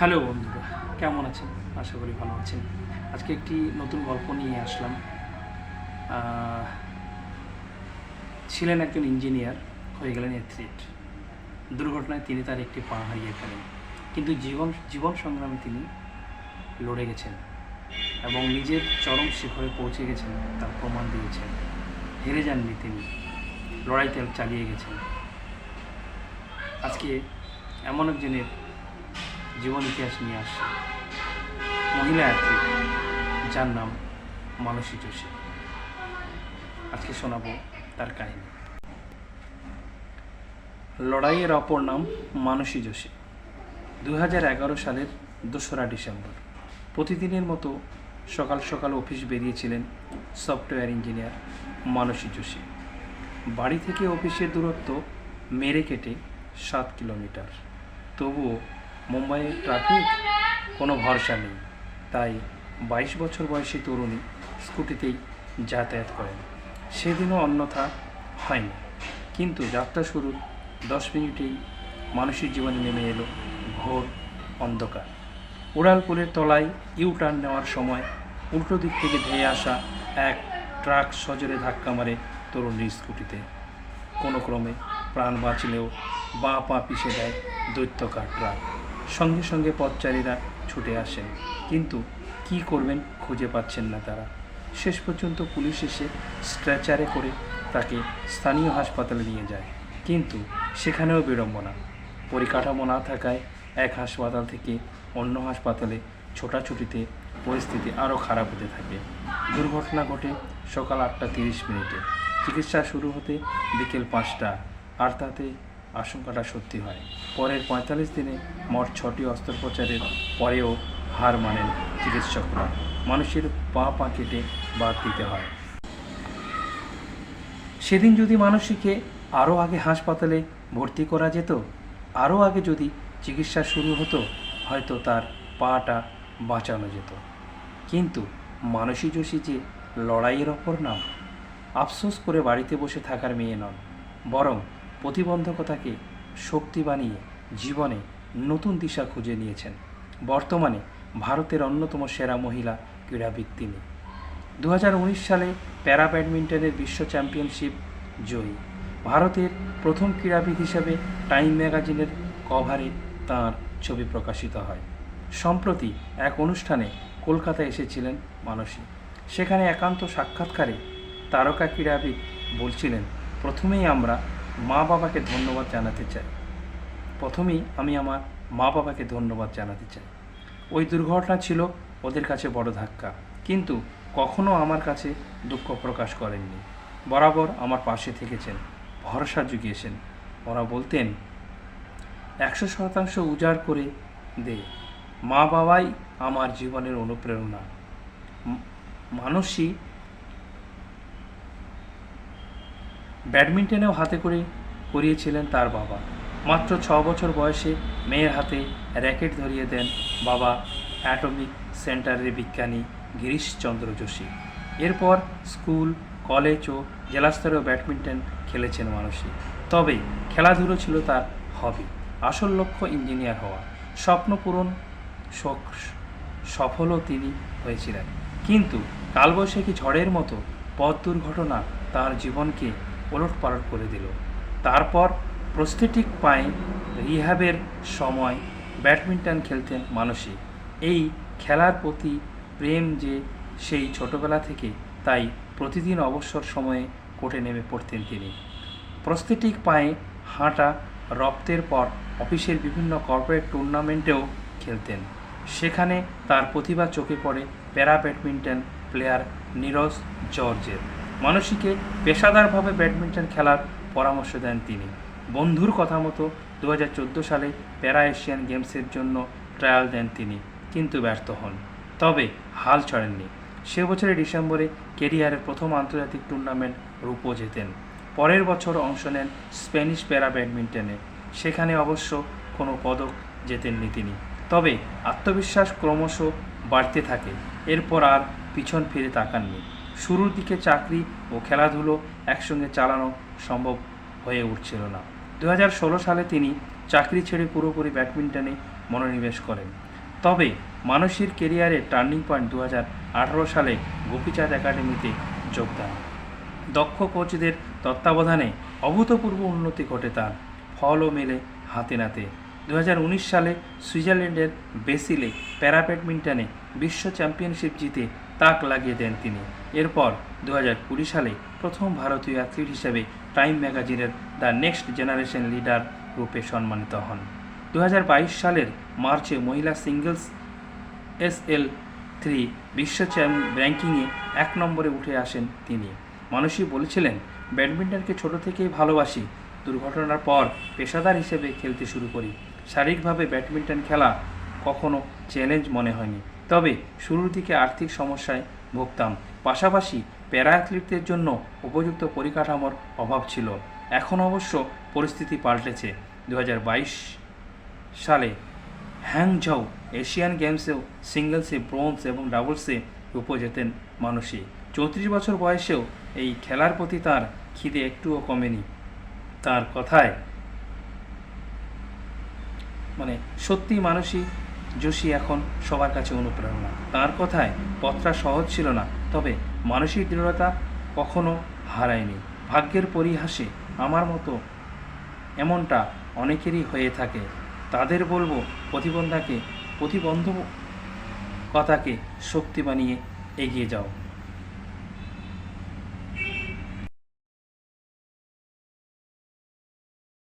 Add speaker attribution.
Speaker 1: Hello বন্ধুরা, কেমন আছেন? আশা করি ভালো আছেন। আজকে একটি নতুন গল্প নিয়ে আসলাম। ছিলেন একজন ইঞ্জিনিয়ার, হয়ে গেলেন অ্যাথলিট। দুর্ঘটনায় তিনি তার একটি পা হারিয়ে ফেলেন, কিন্তু জীবন সংগ্রামে তিনি লড়ে গেছেন এবং নিজের চরম শিখরে পৌঁছে গেছেন, তার প্রমাণ দিয়েছেন। হেরে যাননি তিনি, লড়াইতে চালিয়ে গেছেন। আজকে এমন একজনের জীবন ইতিহাস নিয়ে আসছে, মহিলা অ্যাথলিট, যার নাম মানসী যোশী। আজকে শোনাবো তার কাহিনী। লড়াইয়ের অপর নাম মানসী যোশী। 2011 সালের 2রা ডিসেম্বর প্রতিদিনের মতো সকাল সকাল অফিস বেরিয়েছিলেন সফটওয়্যার ইঞ্জিনিয়ার মানসী যোশী। বাড়ি থেকে অফিসের দূরত্ব মেরে কেটে 7 কিলোমিটার। তবুও মুম্বাইয়ের ট্রাফিক কোনো ভরসা নেই, তাই 22 বছর বয়সী তরুণী স্কুটিতেই যাতায়াত করেন। সেদিনও অন্যথা হয়নি, কিন্তু যাত্রা শুরুর 10 মিনিটেই মানুষের জীবনে নেমে এলো ঘোর অন্ধকার। উড়ালপুলের তলায় ইউটার্ন নেওয়ার সময় উল্টো দিক থেকে ধেয়ে আসা এক ট্রাক সজোরে ধাক্কা মারে তরুণীর স্কুটিতে। কোনো ক্রমে প্রাণ বাঁচলেও বাঁ পা পিষে দেয় দৈত্যকার ট্রাক। সঙ্গে সঙ্গে পথচারীরা ছুটে আসেন, কিন্তু কি করবেন খুঁজে পাচ্ছেন না তারা। শেষ পর্যন্ত পুলিশ এসে স্ট্রেচারে করে তাকে স্থানীয় হাসপাতালে নিয়ে যায়, কিন্তু সেখানেও বিড়ম্বনা। পরিকাঠামো না থাকায় এক হাসপাতাল থেকে অন্য হাসপাতালে ছোটাছুটিতে পরিস্থিতি আরও খারাপ হতে থাকে। দুর্ঘটনা ঘটে সকাল 8:30। চিকিৎসা শুরু হতে বিকেল 5টা, আর তাতে আশঙ্কাটা সত্যি হয়। পরের 45 দিনে মোট 6টি অস্ত্রোপচারের পরেও হার মানেন চিকিৎসকরা। মানুষের পা কেটে বাদ দিতে হয়। সেদিন যদি মানসীকে আরও আগে হাসপাতালে ভর্তি করা যেত, আরও আগে যদি চিকিৎসা শুরু হতো, হয়তো তার পাটা বাঁচানো যেত। কিন্তু মানসী যোশী যে লড়াইয়ের অপর নাম। আফসোস করে বাড়িতে বসে থাকার মেয়ে নন, বরং প্রতিবন্ধকতাকে শক্তি বানিয়ে জীবনে নতুন দিশা খুঁজে নিয়েছেন। বর্তমানে ভারতের অন্যতম সেরা মহিলা ক্রীড়াবিদ তিনি। 2019 সালে প্যারা ব্যাডমিন্টনের বিশ্ব চ্যাম্পিয়নশিপ জয়ী। ভারতের প্রথম ক্রীড়াবিদ হিসেবে টাইম ম্যাগাজিনের কভারে তাঁর ছবি প্রকাশিত হয়। সম্প্রতি এক অনুষ্ঠানে কলকাতায় এসেছিলেন মানসী। সেখানে একান্ত সাক্ষাৎকারে তারকা ক্রীড়াবিদ বলছিলেন, প্রথমেই আমি আমার মা বাবাকে ধন্যবাদ জানাতে চাই। ওই দুর্ঘটনা ছিল ওদের কাছে বড় ধাক্কা, কিন্তু কখনো আমার কাছে দুঃখ প্রকাশ করেননি। বরাবর আমার পাশে থেকেছেন, ভরসা জুগিয়েছেন। ওরা বলতেন, 100% উজাড় করে দে, মা বাবাই আমার জীবনের অনুপ্রেরণা। মানসী ব্যাডমিন্টনেও হাতে করিয়েছিলেন তার বাবা। মাত্র 6 বছর বয়সে মেয়ের হাতে র্যাকেট ধরিয়ে দেন বাবা, অ্যাটমিক সেন্টারের বিজ্ঞানী গিরিশচন্দ্র যোশী। এরপর স্কুল, কলেজ ও জেলাস্তরেও ব্যাডমিন্টন খেলেছেন মানসী। তবে খেলাধুলো ছিল তার হবি, আসল লক্ষ্য ইঞ্জিনিয়ার হওয়া। স্বপ্ন পূরণ সফলও তিনি হয়েছিলেন, কিন্তু কালবৈশাখী ঝড়ের মতো পথ দুর্ঘটনা তার জীবনকে ওলটপালট করে দিল। তারপর প্রস্থেটিক পায়ে রিহ্যাবের সময় ব্যাডমিন্টন খেলতেন মানসী। এই খেলার প্রতি প্রেম যে সেই ছোটবেলা থেকে, তাই প্রতিদিন অবসর সময়ে কোর্টে নেমে পড়তেন তিনি। প্রস্থেটিক পায়ে হাঁটা রপ্তের পর অফিসের বিভিন্ন কর্পোরেট টুর্নামেন্টেও খেলতেন। সেখানে তার প্রতিভা চোখে পড়ে প্যারা ব্যাডমিন্টন প্লেয়ার নীরজ জর্জের। মানসীকে পেশাদারভাবে ব্যাডমিন্টন খেলার পরামর্শ দেন তিনি। বন্ধুর কথা মতো 2014 সালে প্যারা এশিয়ান গেমসের জন্য ট্রায়াল দেন তিনি, কিন্তু ব্যর্থ হন। তবে হাল ছাড়েননি। সে বছরের ডিসেম্বরে কেরিয়ারের প্রথম আন্তর্জাতিক টুর্নামেন্ট রুপো জেতেন। পরের বছর অংশ নেন স্প্যানিশ প্যারা ব্যাডমিন্টনে। সেখানে অবশ্য কোনো পদক জেতেননি তিনি, তবে আত্মবিশ্বাস ক্রমশ বাড়তে থাকে। এরপর আর পিছন ফিরে তাকাননি। শুরুর দিকে চাকরি ও খেলাধুলো একসঙ্গে চালানো সম্ভব হয়ে উঠছিল না। 2016 সালে তিনি চাকরি ছেড়ে পুরোপুরি ব্যাডমিন্টনে মনোনিবেশ করেন। তবে মানসীর কেরিয়ারের টার্নিং পয়েন্ট 2018 সালে গোপীচাঁদ একাডেমিতে যোগদান। দক্ষ কোচদের তত্ত্বাবধানে অভূতপূর্ব উন্নতি ঘটে তার, ফলও মেলে হাতে নাতে। 2019 সালে সুইজারল্যান্ডের বেসিলে প্যারা ব্যাডমিন্টনে বিশ্ব চ্যাম্পিয়নশিপ জিতে তাক লাগিয়ে দেন তিনি। এরপর 2020 সালে প্রথম ভারতীয় অ্যাথলিট হিসেবে টাইম ম্যাগাজিনের দ্য নেক্সট জেনারেশন লিডার রূপে সম্মানিত হন। 2022 সালের মার্চে মহিলা সিঙ্গলস SL3 বিশ্ব র্যাঙ্কিংয়ে 1 নম্বরে উঠে আসেন তিনি। মানসী বলেছিলেন, ব্যাডমিন্টনকে ছোট থেকেই ভালোবাসি। দুর্ঘটনার পর পেশাদার হিসেবে খেলতে শুরু করি। শারীরিকভাবে ব্যাডমিন্টন খেলা কখনো চ্যালেঞ্জ মনে হয়নি, তবে শুরুর দিকে আর্থিক সমস্যায় ভুগতাম। পাশাপাশি প্যারা অ্যাথলিটদের জন্য উপযুক্ত পরিকাঠামোর অভাব ছিল। এখন অবশ্য পরিস্থিতি পাল্টেছে। 2022 সালে হ্যাংঝৌ এশিয়ান গেমসেও সিঙ্গলসে ব্রোঞ্জ এবং ডাবলসে রূপো জেতেন মানসী। 34 বছর বয়সেও এই খেলার প্রতি তার খিদে একটুও কমেনি। তার কথায় সত্যি মানসী যোশী এখন সবার কাছে অনুপ্রেরণা। তার কথায় পথটা সহজ ছিল না, তবে মানসিক দৃঢ়তা কখনো হারায়নি। ভাগ্যের পরিহাসে আমার মতো এমনটা অনেকেরই হয়ে থাকে। তাদের বলবো, প্রতিবন্ধকতাকে শক্তি বানিয়ে এগিয়ে যাও।